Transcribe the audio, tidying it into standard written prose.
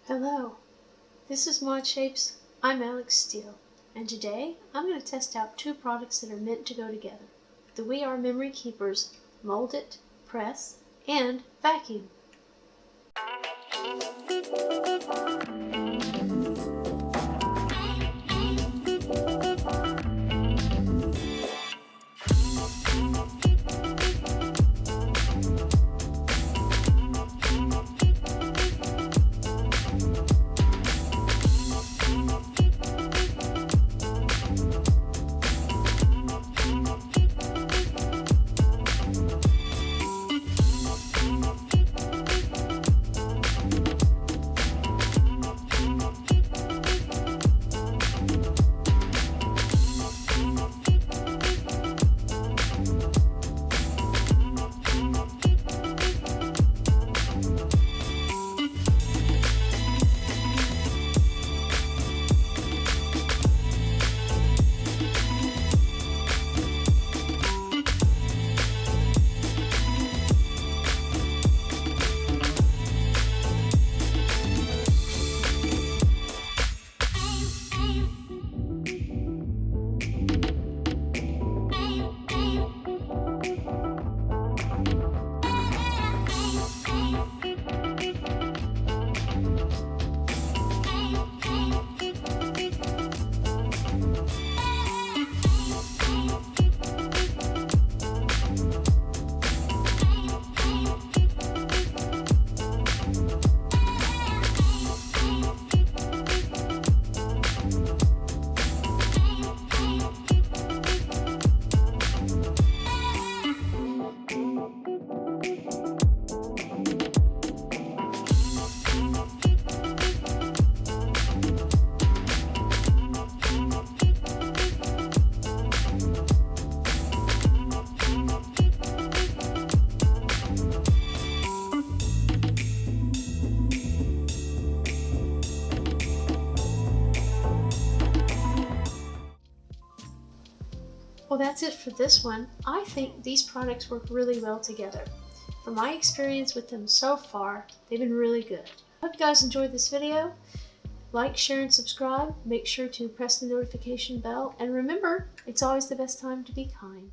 Hello, this is ModShapes. I'm Alex Steele, and today I'm going to test out two products that are meant to go together. The We Are Memory Keepers MoldIT Press and Vacuum. Well, that's it for this one. I think these products work really well together. From my experience with them so far, they've been really good. I hope you guys enjoyed this video. Like, share, and subscribe. Make sure to press the notification bell. And remember, it's always the best time to be kind.